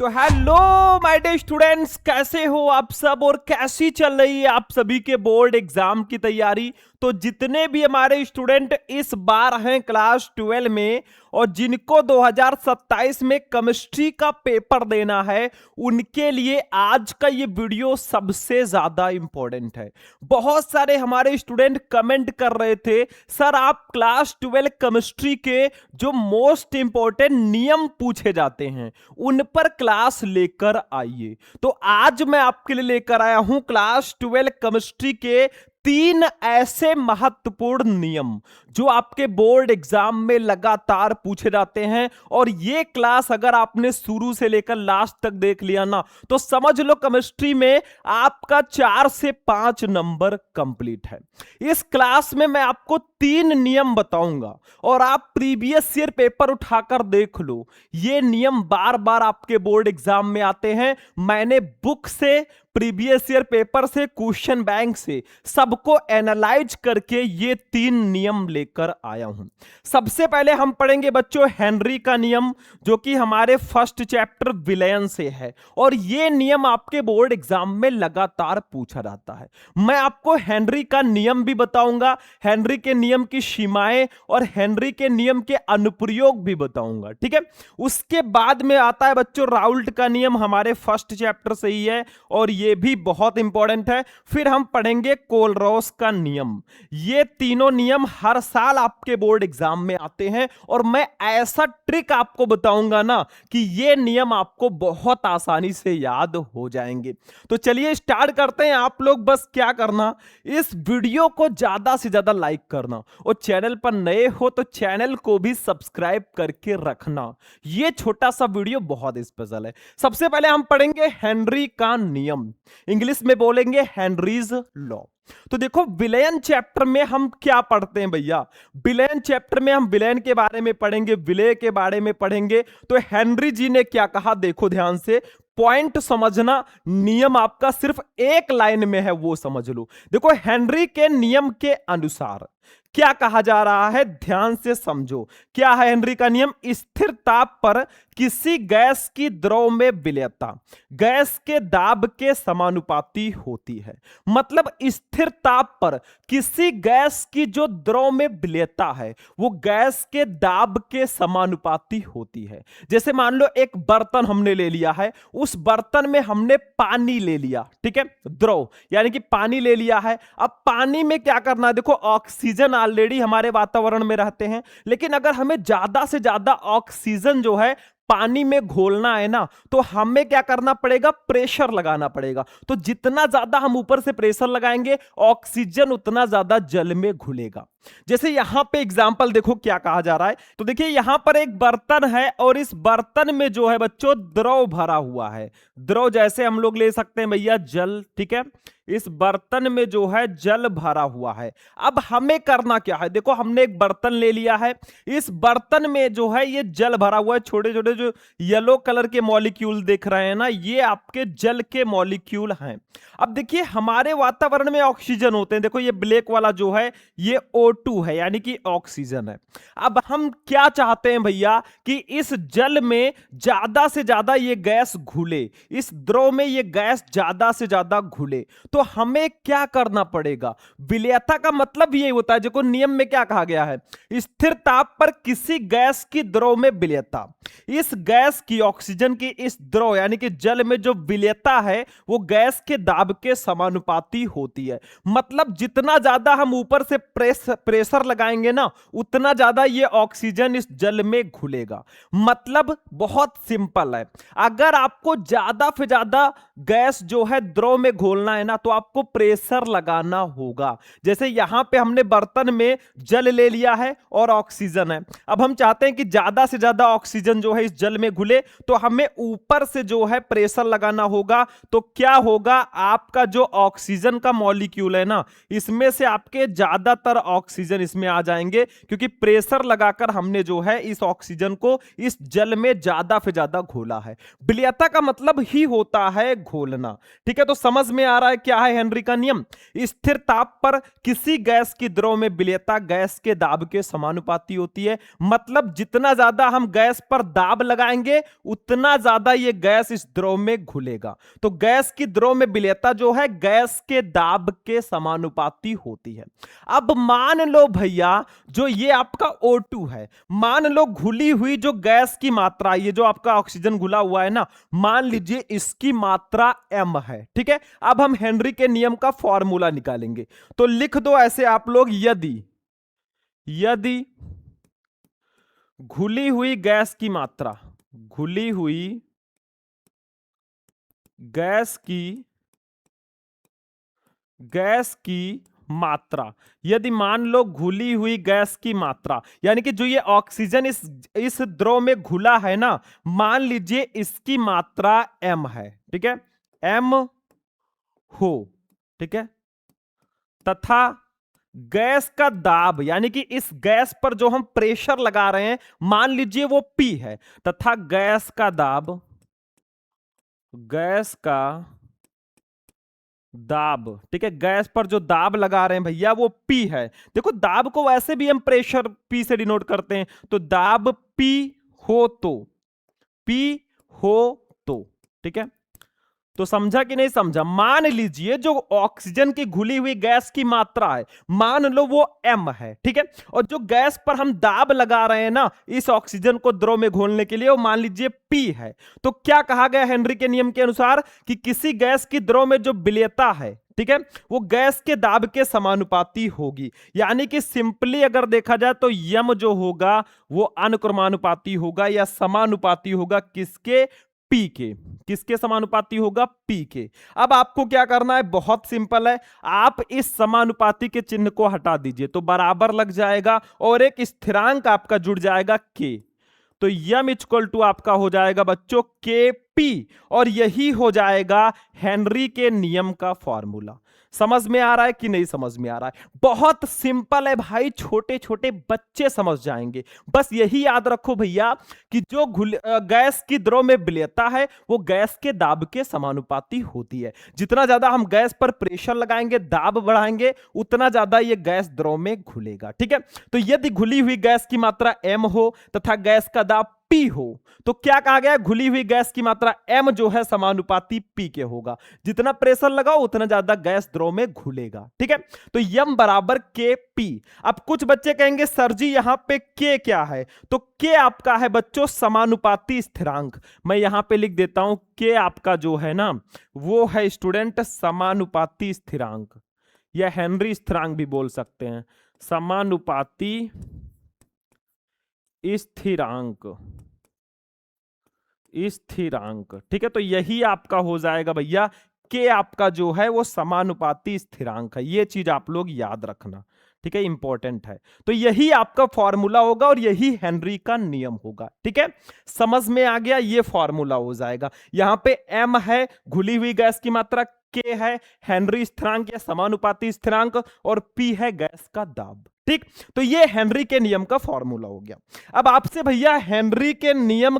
तो hello my dear students, कैसे हो आप सब और कैसी चल रही है आप सभी के बोर्ड एग्जाम की तैयारी। तो जितने भी हमारे स्टूडेंट इस बार हैं क्लास 12 में और जिनको 2027 में केमिस्ट्री का पेपर देना है, उनके लिए आज का ये वीडियो सबसे ज्यादा इंपॉर्टेंट है। बहुत सारे हमारे स्टूडेंट कमेंट कर रहे थे, सर आप क्लास 12 केमिस्ट्री के जो मोस्ट इंपॉर्टेंट नियम पूछे जाते हैं उन पर क्लास लेकर आइए। तो आज मैं आपके लिए लेकर आया हूं क्लास 12 केमिस्ट्री के 3 ऐसे महत्वपूर्ण नियम जो आपके बोर्ड एग्जाम में लगातार पूछे जाते हैं। और ये क्लास अगर आपने शुरू से लेकर लास्ट तक देख लिया ना, तो समझ लो केमिस्ट्री में आपका 4 से 5 नंबर कंप्लीट है। इस क्लास में मैं आपको 3 नियम बताऊंगा और आप प्रीवियस ईयर पेपर उठाकर देख लो। ये नियम बार बार आपके बोर्ड एग्जाम में आते हैं। मैंने बुक से, प्रीवियस ईयर पेपर से, क्वेश्चन बैंक से सबको एनालाइज करके ये 3 नियम लेकर आया हूं। सबसे पहले हम पढ़ेंगे बच्चों हेनरी का नियम, जो कि हमारे फर्स्ट चैप्टर विलयन से है और ये नियम आपके बोर्ड एग्जाम में लगातार पूछा जाता है। मैं आपको हेनरी का नियम भी बताऊंगा, हेनरी के नियम की सीमाएं और हेनरी के नियम के अनुप्रयोग भी बताऊंगा, ठीक है। उसके बाद में आता है बच्चों राउल्ट का नियम, हमारे फर्स्ट चैप्टर से ही है और ये भी बहुत इंपॉर्टेंट है। फिर हम पढ़ेंगे कोलरॉस का नियम। ये तीनों नियम हर साल आपके बोर्ड एग्जाम में आते हैं और मैं ऐसा ट्रिक आपको बताऊंगा ना कि ये नियम आपको बहुत आसानी से याद हो जाएंगे। तो चलिए स्टार्ट करते हैं। आप लोग बस क्या करना, इस वीडियो को ज्यादा से ज्यादा लाइक करना और चैनल पर नए हो तो चैनल को भी सब्सक्राइब करके रखना। ये छोटा सा वीडियो बहुत स्पेशल है। सबसे पहले हम पढ़ेंगे हेनरी का नियम, इंग्लिश में बोलेंगे हेनरीज लॉ। तो देखो विलयन चैप्टर में हम क्या पढ़ते हैं भैया, विलयन चैप्टर में हम विलयन के बारे में पढ़ेंगे, विलय के बारे में पढ़ेंगे। तो हेनरी जी ने क्या कहा देखो ध्यान से, पॉइंट समझना, नियम आपका सिर्फ एक लाइन में है वो समझ लो। देखो हेनरी के नियम के अनुसार क्या कहा जा रहा है, ध्यान से समझो। क्या है हेनरी का नियम, स्थिर ताप पर किसी गैस की द्रव में विलयता गैस के दाब के समानुपाती होती है। मतलब स्थिर ताप पर किसी गैस की जो द्रव में विलयता है वो गैस के दाब के समानुपाती होती है। जैसे मान लो एक बर्तन हमने ले लिया है, उस बर्तन में हमने पानी ले लिया, ठीक है, द्रव यानी कि पानी ले लिया है। अब पानी में क्या करना है, देखो ऑक्सीजन ऑलरेडी हमारे वातावरण में रहते हैं, लेकिन अगर हमें ज्यादा से ज्यादा ऑक्सीजन जो है पानी में घोलना है ना, तो हमें क्या करना पड़ेगा, प्रेशर लगाना पड़ेगा। तो जितना ज्यादा हम ऊपर से प्रेशर लगाएंगे ऑक्सीजन उतना ज्यादा जल में घुलेगा। जैसे यहां पे एग्जांपल देखो क्या कहा जा रहा है। तो देखिए यहां पर एक बर्तन है और इस बर्तन में जो है बच्चों द्रव भरा हुआ है। द्रव जैसे हम लोग ले सकते हैं भैया जल, ठीक है। इस बर्तन में जो है जल भरा हुआ है। अब हमें करना क्या है, देखो हमने एक बर्तन ले लिया है, इस बर्तन में जो है ये जल भरा हुआ है। छोटे छोटे जो येलो कलर के मॉलिक्यूल देख रहे हैं ना, ये आपके जल के मॉलिक्यूल हैं। अब देखिए हमारे वातावरण में ऑक्सीजन होते हैं, देखो ये ब्लैक वाला जो है ये O2 है यानी कि ऑक्सीजन है। अब हम क्या चाहते हैं भैया कि इस जल में ज्यादा से ज्यादा ये गैस घुले, इस द्रव में ये गैस ज्यादा से ज्यादा घुले। तो हमें क्या करना पड़ेगा, विलयता का मतलब ये होता है, देखो नियम में क्या कहा गया है, स्थिर ताप पर किसी गैस की द्रव में विलयता, इस गैस की ऑक्सीजन की इस द्रव यानी कि जल में जो विलयता है वो गैस के दाब के समानुपाती होती है। मतलब जितना ज्यादा हम ऊपर से प्रेशर लगाएंगे ना, उतना ज्यादा ये ऑक्सीजन इस जल में घुलेगा। मतलब बहुत सिंपल है, अगर आपको ज्यादा से ज्यादा गैस जो है द्रव में घोलना है ना, तो आपको प्रेशर लगाना होगा। जैसे यहां पे हमने बर्तन में जल ले लिया है और ऑक्सीजन है, अब हम चाहते हैं कि ज्यादा से ज्यादा ऑक्सीजन जो है इस जल में घुले, तो हमें ऊपर से जो है प्रेशर लगाना होगा। तो क्या होगा, आपका जो ऑक्सीजन का मॉलिक्यूल है ना, इसमें से आपके ज्यादातर ऑक्सीजन इसमें आ जाएंगे, क्योंकि प्रेशर लगाकर हमने जो है इस ऑक्सीजन को इस जल में ज्यादा से ज्यादा घोला है। विलयता का मतलब ही होता है घोलना। ठीक है, तो समझ में आ रहा है क्या है हेनरी का नियम। स्थिर ताप पर किसी गैस की द्रव में विलयता गैस के दाब के समानुपाती होती है। मतलब जितना ज्यादा हम गैस पर दाब लगाएंगे उतना ज्यादा ये गैस इस द्रव में घुलेगा। तो गैस की द्रव में विलयता जो है गैस के दाब के समानुपाती होती है। अब मान लो भैया, जो ये आपका O2 है, मान लो घुली हुई जो गैस की मात्रा, ये जो आपका ऑक्सीजन घुला हुआ है ना, मान लीजिए इसकी मात्रा m है। ठीक है, अब हम हेनरी के नियम का फॉर्मूला निकालेंगे। तो लिख दो ऐसे आप लोग, यदि घुली हुई गैस की मात्रा, घुली हुई गैस की मात्रा, यदि मान लो घुली हुई गैस की मात्रा, यानी कि जो ये ऑक्सीजन इस द्रव में घुला है ना, मान लीजिए इसकी मात्रा m है। ठीक है, m हो। ठीक है, तथा गैस का दाब, यानी कि इस गैस पर जो हम प्रेशर लगा रहे हैं मान लीजिए वो P है, तथा गैस का दाब, ठीक है, गैस पर जो दाब लगा रहे हैं भैया वो P है। देखो दाब को वैसे भी हम प्रेशर P से डिनोट करते हैं, तो दाब P हो तो, ठीक है, तो समझा कि नहीं समझा। मान लीजिए जो ऑक्सीजन की घुली हुई गैस की मात्रा है मान लो वो m है। ठीक है, और जो गैस पर हम दाब लगा रहे हैं ना इस ऑक्सीजन को द्रव में घोलने के लिए, वो मान लीजिए P है। तो क्या कहा गया हेनरी के नियम के अनुसार कि किसी गैस की द्रव में जो विलयता है, ठीक है, वो गैस के दाब के समानुपाती होगी। यानी कि सिंपली अगर देखा जाए तो यम जो होगा वो अनुक्रमानुपाती होगा या समानुपाती होगा किसके, P के। किसके समानुपाती होगा, P के। अब आपको क्या करना है, बहुत सिंपल है, आप इस समानुपाती के चिन्ह को हटा दीजिए तो बराबर लग जाएगा और एक स्थिरांक आपका जुड़ जाएगा K। तो यम इक्वल टू आपका हो जाएगा बच्चों Kp, और यही हो जाएगा हेनरी के नियम का फॉर्मूला। समझ में आ रहा है कि नहीं समझ में आ रहा है। बहुत सिंपल है भाई, छोटे छोटे बच्चे समझ जाएंगे। बस यही याद रखो भैया कि जो गैस की द्रव में विलयता है वो गैस के दाब के समानुपाती होती है। जितना ज्यादा हम गैस पर प्रेशर लगाएंगे, दाब बढ़ाएंगे, उतना ज्यादा ये गैस द्रव में घुलेगा। ठीक है, तो यदि घुली हुई गैस की मात्रा m हो तथा गैस का दाब P हो, तो क्या कहा गया, घुली हुई गैस की मात्रा m जो है समानुपाती P के होगा। जितना प्रेशर लगाओ उतना ज्यादा गैस द्रव में घुलेगा। ठीक है, तो m बराबर Kp। अब कुछ बच्चे कहेंगे सर जी यहां पे K क्या है, तो K आपका है बच्चों समानुपाती स्थिरांक। मैं यहां पे लिख देता हूं K आपका जो है ना वो है स्टूडेंट समानुपाती स्थिरांक, या हेनरी स्थिरांक भी बोल सकते हैं, समानुपाती स्थिरांक। ठीक है, तो यही आपका हो जाएगा भैया के आपका जो है वो समानुपाती स्थिरांक है। ये चीज आप लोग याद रखना, ठीक है, इंपॉर्टेंट है। तो यही आपका फॉर्मूला होगा और यही हेनरी का नियम होगा। ठीक है, समझ में आ गया, ये फॉर्मूला हो जाएगा। यहां पे m है घुली हुई गैस की मात्रा, k है हेनरी स्थिरांक या समानुपाती स्थिरांक, और p है गैस का दाब। ठीक, तो ये हेनरी के नियम का फॉर्मूला हो गया। अब आपसे भैया हेनरी के नियम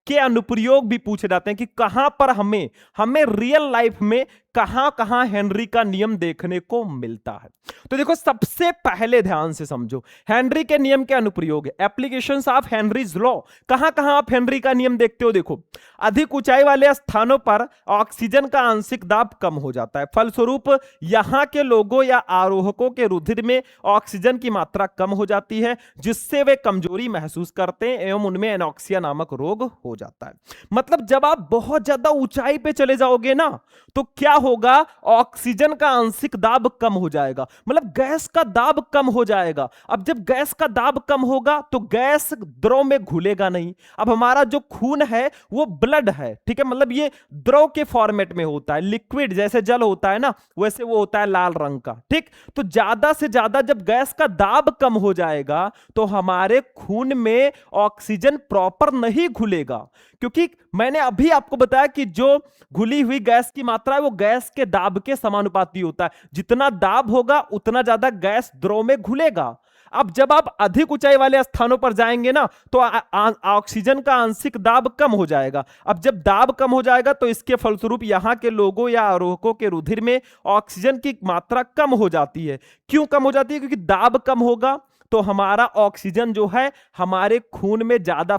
के अनुप्रयोग भी पूछे जाते हैं कि कहां पर हमें रियल लाइफ में कहां कहां हेनरी का नियम देखने को मिलता है। तो देखो सबसे पहले ध्यान से समझो, हेनरी के नियम के अनुप्रयोग, एप्लीकेशंस ऑफ हेनरीज लॉ, कहां कहां आप हेनरी का नियम देखते हो। देखो, अधिक ऊंचाई वाले स्थानों पर ऑक्सीजन का आंशिक दाब कम हो जाता है, फलस्वरूप यहां के लोगों या आरोहकों के रुधिर में ऑक्सीजन की मात्रा कम हो जाती है, जिससे वे कमजोरी महसूस करते हैं एवं उनमें एनॉक्सिया नामक रोग हो जाता है। मतलब जब आप बहुत ज्यादा ऊंचाई पे चले जाओगे ना तो क्या होगा, ऑक्सीजन का आंशिक दाब कम हो जाएगा, मतलब गैस का दाब कम हो जाएगा। अब जब गैस का दाब कम होगा तो गैस द्रव में घुलेगा नहीं। अब हमारा जो खून है वो ब्लड है, ठीक है, मतलब ये द्रव के फॉर्मेट में होता है, लिक्विड जैसे जल होता है ना वैसे वो होता है लाल रंग का। ठीक, तो ज्यादा से ज्यादा जब गैस का दाब कम हो जाएगा तो हमारे खून में ऑक्सीजन प्रॉपर नहीं घुलेगा, घुलेगा, क्योंकि मैंने अभी आपको बताया कि जो घुली हुई गैस की मात्रा है वो गैस के दाब के समानुपाती होता है। जितना दाब होगा उतना ज्यादा गैस द्रव में घुलेगा। अब जब आप अधिक ऊंचाई वाले स्थानों पर जाएंगे ना तो ऑक्सीजन का आंशिक दाब कम हो जाएगा। अब जब दाब कम हो जाएगा तो इसके फलस्वरूप यहां के लोगों या आरोहकों के रुधिर में ऑक्सीजन की मात्रा कम हो जाती है। क्यों कम हो जाती है? क्योंकि दाब कम होगा तो हमारा ऑक्सीजन जो है हमारे खून में ज्यादा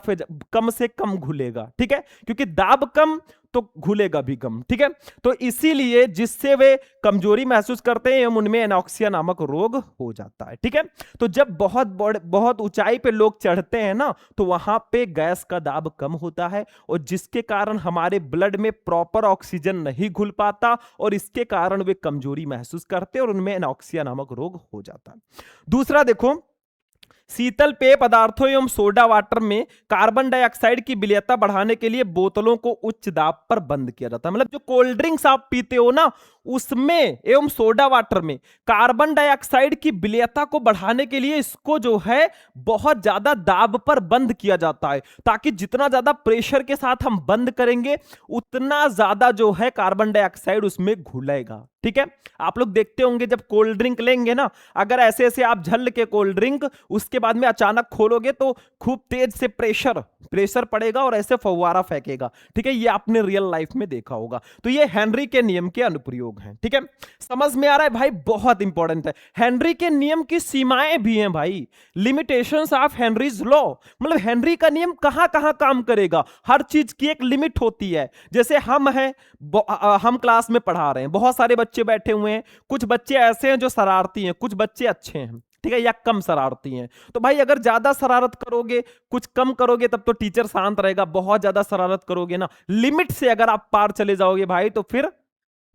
कम से कम घुलेगा। ठीक है, क्योंकि दाब कम तो घुलेगा भी कम। ठीक है, तो इसीलिए जिससे वे कमजोरी महसूस करते हैं एवं उनमें एनॉक्सिया नामक रोग हो जाता है। ठीक है, तो जब बहुत ऊंचाई पे लोग चढ़ते हैं ना तो वहां पे गैस का दाब कम होता है और जिसके कारण हमारे ब्लड में प्रॉपर ऑक्सीजन नहीं घुल पाता और इसके कारण वे कमजोरी महसूस करते हैं और उनमें एनॉक्सिया नामक रोग हो जाता है। दूसरा देखो, शीतल पेय पदार्थों एवं सोडा वाटर में कार्बन डाइऑक्साइड की विलेयता बढ़ाने के लिए बोतलों को उच्च दाब पर बंद किया जाता है। मतलब जो कोल्ड ड्रिंक्स आप पीते हो ना उसमें एवं सोडा वाटर में कार्बन डाइऑक्साइड की विलेयता को बढ़ाने के लिए इसको जो है बहुत ज्यादा दाब पर बंद किया जाता है, ताकि जितना ज्यादा प्रेशर के साथ हम बंद करेंगे उतना ज्यादा जो है कार्बन डाइऑक्साइड उसमें घुलेगा। ठीक है, आप लोग देखते होंगे जब कोल्ड ड्रिंक लेंगे ना, अगर ऐसे ऐसे आप झल के कोल्ड ड्रिंक उसके बाद में अचानक खोलोगे तो खूब तेज से प्रेशर पड़ेगा और ऐसे फव्वारा फेंकेगा। ठीक है, ये आपने रियल लाइफ में देखा होगा। तो ये हेनरी के नियम के अनुप्रयोग हैं। ठीक है, समझ में आ रहा है भाई? बहुत इंपॉर्टेंट है। हेनरी के नियम की सीमाएं भी हैं भाई, लिमिटेशंस ऑफ हेनरीज लॉ। मतलब हेनरी का नियम कहां कहां काम करेगा, हर चीज की एक लिमिट होती है। जैसे हम हैं, हम क्लास में पढ़ा रहे हैं, बहुत सारे बच्चे बैठे हुए हैं, कुछ बच्चे ऐसे हैं जो शरारती हैं, कुछ बच्चे अच्छे हैं। ठीक है, या कम शरारती हैं। तो भाई अगर ज्यादा शरारत करोगे, कुछ कम करोगे तब तो टीचर शांत रहेगा। बहुत ज्यादा शरारत करोगे ना, लिमिट से अगर आप पार चले जाओगे भाई तो फिर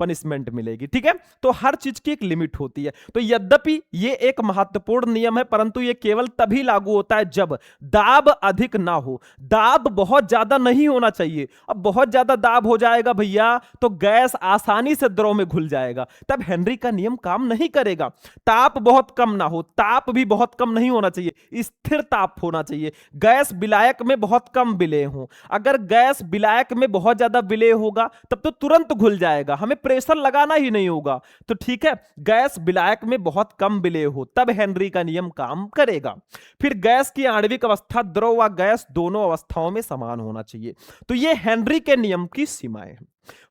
पनिशमेंट मिलेगी। ठीक है, तो हर चीज की एक लिमिट होती है। तो यद्यपि ये एक महत्वपूर्ण नियम है परंतु ये केवल तभी लागू होता है जब दाब अधिक ना हो। दाब बहुत ज्यादा नहीं होना चाहिए। अब बहुत ज्यादा दाब हो जाएगा भैया तो गैस आसानी से द्रव में घुल जाएगा, तब हेनरी का नियम काम नहीं करेगा। ताप बहुत कम ना हो, ताप भी बहुत कम नहीं होना चाहिए, स्थिर ताप होना चाहिए। गैस विलायक में बहुत कम विलेय हो, अगर गैस विलायक में बहुत ज्यादा विलेय होगा तब तो तुरंत घुल जाएगा, हमें प्रेशर लगाना ही नहीं होगा। तो ठीक है, गैस विलायक में बहुत कम विलेय हो तब हेनरी का नियम काम करेगा। फिर गैस की आणविक अवस्था द्रव व गैस दोनों अवस्थाओं में समान होना चाहिए। तो ये हेनरी के नियम की सीमाएं हैं।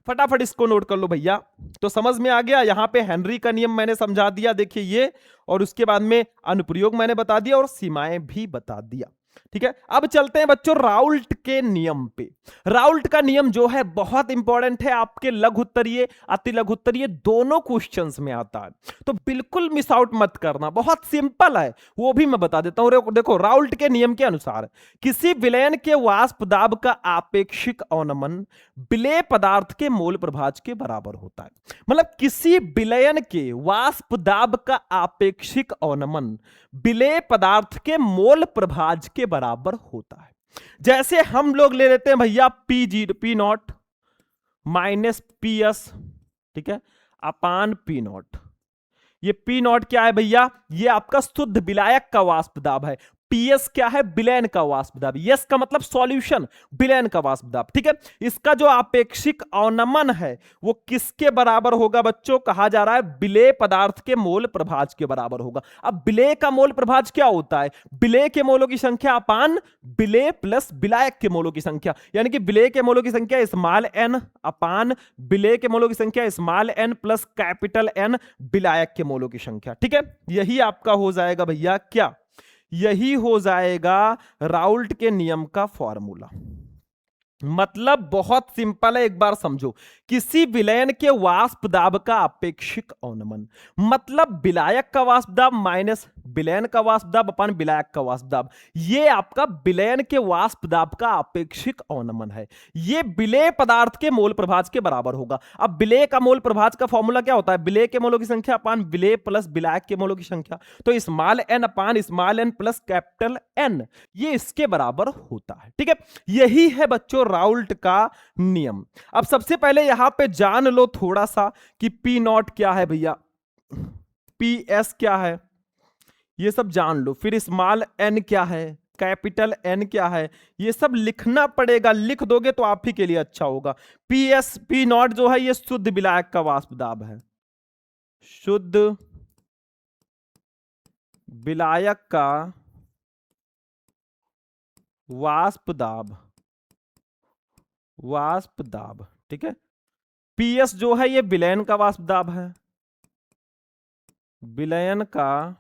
फटाफट इसको नोट कर लो भैया। तो समझ में आ गया, यहां पे हेनरी का नियम मैंने समझा दिया, देखिए ये, और उसके बाद में अनुप्रयोग मैंने बता दिया और सीमाएं भी बता दिया। ठीक है, अब चलते हैं बच्चों राउल्ट के नियम पे। राउल्ट का नियम जो है बहुत इंपॉर्टेंट है, आपके लघु उत्तरीय अति लघु उत्तरीय दोनों क्वेश्चंस में आता है, तो बिल्कुल मिस आउट मत करना। बहुत सिंपल है, वो भी मैं बता देता हूं। देखो राउल्ट के नियम के अनुसार किसी विलयन के वाष्प दाब का आपेक्षिक अवनमन विलेय पदार्थ के मोल प्रभाज के बराबर होता है। मतलब किसी विलयन के वाष्प दाब का आपेक्षिक अवनमन विलेय पदार्थ के मोल प्रभाज के बराबर होता है। जैसे हम लोग ले लेते हैं भैया P naught minus P S, ठीक है, अपान पी नॉट। ये पी नॉट क्या है भैया? ये आपका शुद्ध विलायक का वाष्प दाब है। पीएस क्या है? विलयन का वाष्प दाब। यस का मतलब सॉल्यूशन, विलयन का वाष्प दाब। ठीक है, इसका जो आपेक्षिक अवनमन है वो किसके बराबर होगा बच्चों? कहा जा रहा है विलेय पदार्थ के मोल प्रभाज के बराबर होगा। अब विलेय का मोल प्रभाज क्या होता है? विलेय के मोलों की संख्या अपान विलेय प्लस विलायक के मोलों की संख्या, यानी कि विलेय के मोलों की संख्या स्मॉल एन अपान विलेय के मोलों की संख्या small n plus capital N विलायक के मोलों की संख्या। ठीक है, यही आपका हो जाएगा भैया क्या? यही हो जाएगा राउल्ट के नियम का फॉर्मूला। मतलब बहुत सिंपल है, एक बार समझो। किसी विलयन के वाष्प दाब का अपेक्षिक अवनमन, मतलब विलायक का वाष्प दाब माइनस विलयन का वाष्प दाब अपन विलायक का वाष्प दाब, ये आपका विलयन के वाष्प दाब का अपेक्षिक अवनमन है। ये विलेय पदार्थ के मोल प्रभाज के बराबर होगा। अब विलेय का मोल प्रभाज का फॉर्मूला क्या होता है? विलेय के मोलों की संख्या अपान विलेय प्लस विलायक के मोलों की संख्या, तो small n upon small n plus capital N, ये इसके बराबर होता है। ठीक है, यही है बच्चों राउल्ट का नियम। अब सबसे पहले यहां पे जान लो थोड़ा सा कि पी नॉट क्या है भैया, पी एस क्या है, ये सब जान लो। फिर स्मॉल एन क्या है, कैपिटल एन क्या है, ये सब लिखना पड़ेगा, लिख दोगे तो आप ही के लिए अच्छा होगा। पी नॉट जो है ये शुद्ध विलायक का वाष्प दाब है, शुद्ध विलायक का वाष्प दाब, वाष्प दाब, ठीक है। पीएस जो है ये विलयन का वाष्प दाब है, विलयन का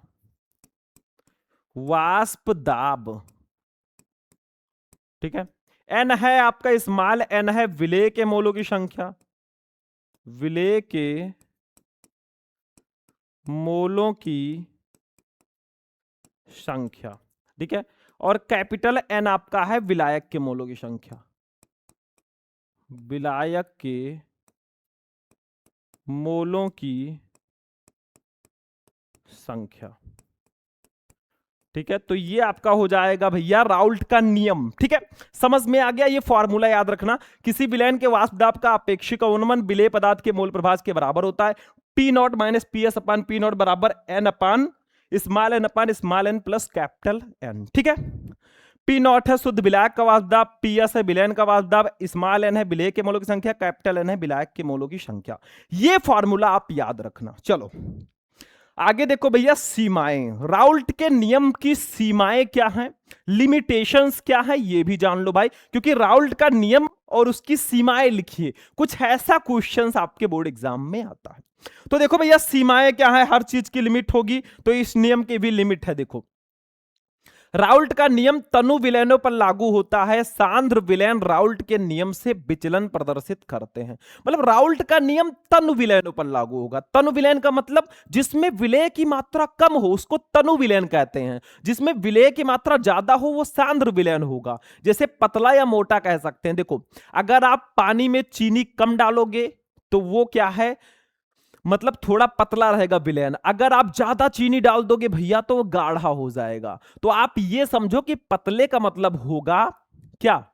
वाष्प दाब, ठीक है। एन है आपका स्मॉल एन है विलेय के मोलों की संख्या, विलेय के मोलों की संख्या, ठीक है। और कैपिटल एन आपका है विलायक के मोलों की संख्या, विलायक के मोलों की संख्या, ठीक है। तो ये आपका हो जाएगा भैया राउल्ट का नियम, ठीक है। समझ में आ गया, ये फॉर्मूला याद रखना। किसी विलयन के वाष्प दाब का अपेक्षिक अवनमन विलेय पदार्थ के मोल प्रभाज के बराबर होता है। P naught minus P S upon P naught बराबर n upon small n plus capital N, ठीक है। पी नॉट है शुद्ध विलायक का वाष्प दाब, पी एस है विलयन का वाष्प दाब, स्मॉल एन है विलेय के मोलों की संख्या, कैपिटल एन है विलायक के मोलों की संख्या। ये फॉर्मूला आप याद रखना। चलो आगे देखो भैया, सीमाएं, राउल्ट के नियम की सीमाएं क्या हैं, लिमिटेशंस क्या है, ये भी जान लो भाई, क्योंकि राउल्ट का नियम और उसकी सीमाएं लिखिए, कुछ ऐसा क्वेश्चंस आपके बोर्ड एग्जाम में आता है। तो देखो भैया सीमाएं क्या है, हर चीज की लिमिट होगी, तो इस नियम की भी लिमिट है। देखो राउल्ट का नियम तनु विलयनों पर लागू होता है, सांद्र विलयन राउल्ट के नियम से विचलन प्रदर्शित करते हैं। मतलब राउल्ट का नियम तनु विलयनों पर लागू होगा। तनु विलयन का मतलब जिसमें विलेय की मात्रा कम हो उसको तनु विलयन कहते हैं, जिसमें विलेय की मात्रा ज्यादा हो वो सांद्र विलयन होगा। जैसे पतला या मोटा कह सकते हैं। देखो अगर आप पानी में चीनी कम डालोगे तो वो क्या है, मतलब थोड़ा पतला रहेगा विलयन। अगर आप ज्यादा चीनी डाल दोगे भैया तो वो गाढ़ा हो जाएगा। तो आप ये समझो कि पतले का मतलब होगा क्या,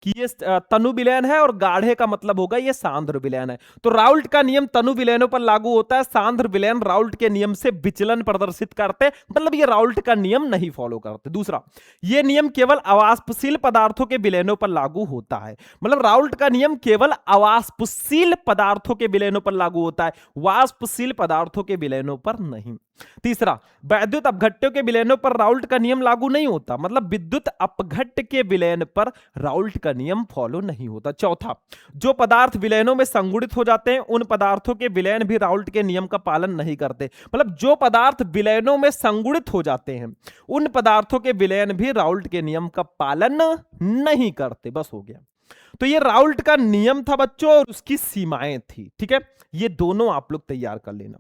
कि ये तनु विलयन है, और गाढ़े का मतलब होगा ये सांद्र विलयन है। तो राउल्ट का नियम तनु विलयनों पर लागू होता है, सांद्र विलयन राउल्ट के नियम से विचलन प्रदर्शित करते हैं, मतलब ये राउल्ट का नियम नहीं फॉलो करते। दूसरा, ये नियम केवल अवाष्पशील पदार्थों के विलयनों पर लागू होता है, मतलब राउल्ट का नियम केवल अवाष्पशील पदार्थों के विलयनों पर लागू होता है, वाष्पशील पदार्थों के विलयनों पर नहीं। तीसरा, वैद्युत अपघट्यों के विलयनों पर राउल्ट का नियम लागू नहीं होता, मतलब विद्युत अपघट्य के विलयन पर राउल्ट का नियम फॉलो नहीं होता। चौथा, जो पदार्थ विलयनों में संगुणित हो जाते हैं उन पदार्थों के विलयन भी राउल्ट के नियम का पालन नहीं करते, मतलब जो पदार्थ विलयनों में संगुणित हो जाते हैं उन पदार्थों के विलयन भी राउल्ट के नियम का पालन नहीं करते। बस हो गया। तो ये राउल्ट का नियम था बच्चों और उसकी सीमाएं थी, ठीक है। ये दोनों आप लोग तैयार कर लेना।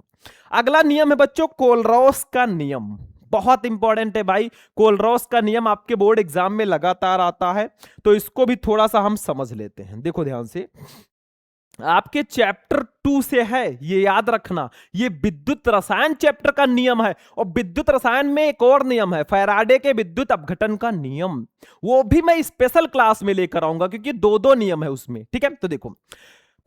अगला नियम है बच्चों कोलरॉस का नियम, बहुत इंपॉर्टेंट है भाई। कोलरॉस का नियम आपके बोर्ड एग्जाम में लगातार आता है, तो इसको भी थोड़ा सा हम समझ लेते हैं। देखो ध्यान से, आपके चैप्टर 2 से है, ये याद रखना। ये विद्युत रसायन चैप्टर का नियम है, और विद्युत रसायन में एक और नियम है फैराडे के विद्युत अपघटन का नियम, वो भी मैं स्पेशल क्लास में लेकर आऊंगा क्योंकि दो दो नियम है उसमें, ठीक है। तो देखो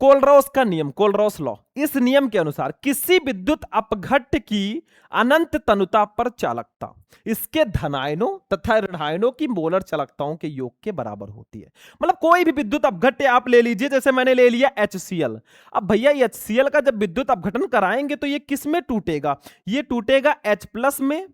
कोलरॉस का नियम, कोलरॉस लॉ, इस नियम के अनुसार किसी विद्युत अपघट्य की अनंत तनुता पर चालकता इसके धनायनों तथा ऋणायनों की मोलर चालकताओं के योग के बराबर होती है। मतलब कोई भी विद्युत अपघट्य आप ले लीजिए, जैसे मैंने ले लिया HCl। अब भैया HCl का जब विद्युत अपघटन कराएंगे तो ये किस में टूटेगा, ये टूटेगा H+ में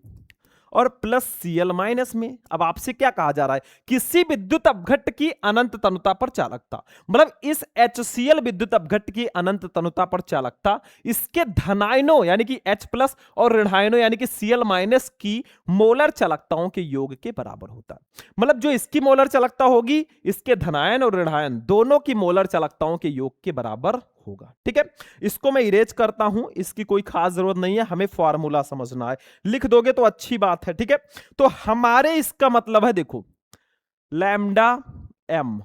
और +Cl- में। अब आपसे क्या कहा जा रहा है, किसी विद्युत अपघट्य की अनंत तनुता पर चालकता, मतलब इस HCl विद्युत अपघट्य की अनंत तनुता पर चालकता इसके धनायनों यानी कि H+ और ऋणायनों यानी कि Cl- की मोलर चालकताओं के योग के बराबर होता है। मतलब जो इसकी मोलर चालकता होगी इसके धनायन और ऋणायन दोनों की मोलर चालकताओं के योग के बराबर होगा, ठीक है। इसको मैं इरेज करता हूं, इसकी कोई खास जरूरत नहीं है, हमें फॉर्मूला समझना है। लिख दोगे तो अच्छी बात है, ठीक है। तो हमारे इसका मतलब है देखो लैम्डा m,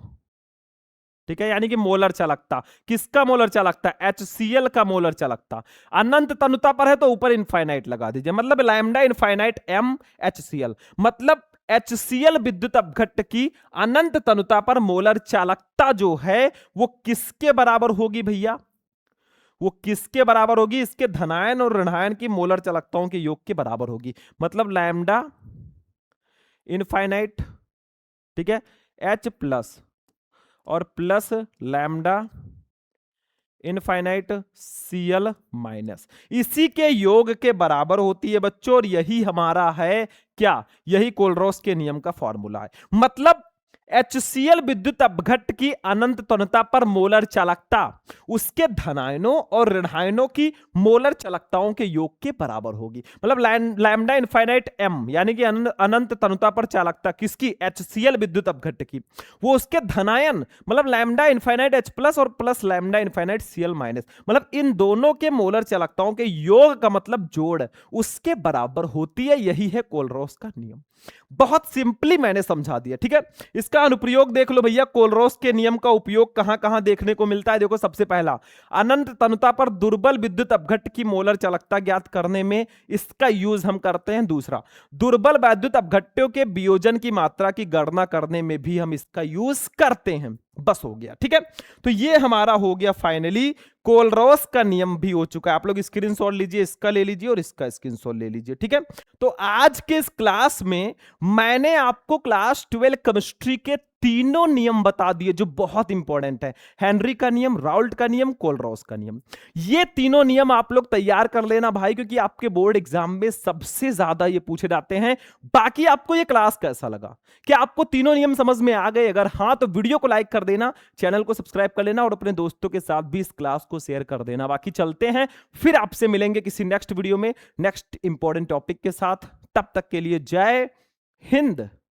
ठीक है, यानी कि मोलर चालकता। किसका मोलर चालकता, HCl का मोलर चालकता। अनंत तनुता पर है तो ऊपर इनफाइनाइट लगा दीजिए, मतलब लैम्डा इनफाइनाइट m HCl, मतलब HCl विद्युत अपघट्य की अनंत तनुता पर मोलर चालकता जो है वो किसके बराबर होगी भैया, वो किसके बराबर होगी, इसके धनायन और ऋणायन की मोलर चालकताओं के योग के बराबर होगी। मतलब लैम्डा इनफाइनाइट, ठीक है, H प्लस और plus lambda infinite Cl minus, इसी के योग के बराबर होती है बच्चों। और यही हमारा है क्या, यही कोलरोस के नियम का फॉर्मूला है। मतलब HCl विद्युत अपघट्ट की अनंत तुल्यता पर मोलर चालकता उसके धनायनों और ऋणायनों की मोलर चालकताओं के योग के बराबर होगी। मतलब लैम्डा इनफाइनाइट M यानी कि अनंत तनुता पर चालकता किसकी, HCl विद्युत अपघट्ट की, वो उसके धनायन मतलब लैम्डा इनफाइनाइट H प्लस और plus lambda infinite Cl minus, मतलब इन दोनों के मोलर चालकताओं के योग का मतलब जोड़ उसके बराबर होती है। यही है कोलरोस का नियम। बहुत सिंपली मैंने समझा दिया, ठीक है। इसका अनुप्रयोग देख लो भैया, कोलरोस के नियम का उपयोग कहां कहां देखने को मिलता है। देखो, सबसे पहला, अनंत तनुता पर दुर्बल विद्युत अपघट्ट की मोलर चालकता ज्ञात करने में इसका यूज हम करते हैं। दूसरा, दुर्बल वैद्युत अपघट्टों के वियोजन की मात्रा की गणना करने में भी हम इसका यूज करते हैं। बस हो गया, ठीक है। तो ये हमारा हो गया फाइनली कोलरोस का नियम भी हो चुका है। आप लोग स्क्रीनशॉट लीजिए, इसका ले लीजिए और इसका स्क्रीनशॉट ले लीजिए, ठीक है। तो आज के इस क्लास में मैंने आपको क्लास 12 केमिस्ट्री के तीनों नियम बता दिए जो बहुत इंपॉर्टेंट है। हेनरी का नियम, राउल्ट का नियम, कोलरोस का नियम। ये तीनों नियम आप लोग तैयार कर लेना भाई, क्योंकि आपके बोर्ड एग्जाम में सबसे ज्यादा ये पूछे जाते हैं। बाकी आपको ये क्लास कैसा लगा, क्या आपको तीनों नियम समझ में आ गए? अगर हाँ तो वीडियो को लाइक कर देना, चैनल को सब्सक्राइब कर लेना और अपने दोस्तों के साथ भी इस क्लास को शेयर कर देना। बाकी चलते हैं, फिर आपसे मिलेंगे किसी नेक्स्ट वीडियो में नेक्स्ट इंपॉर्टेंट टॉपिक के साथ। तब तक के लिए जय हिंद।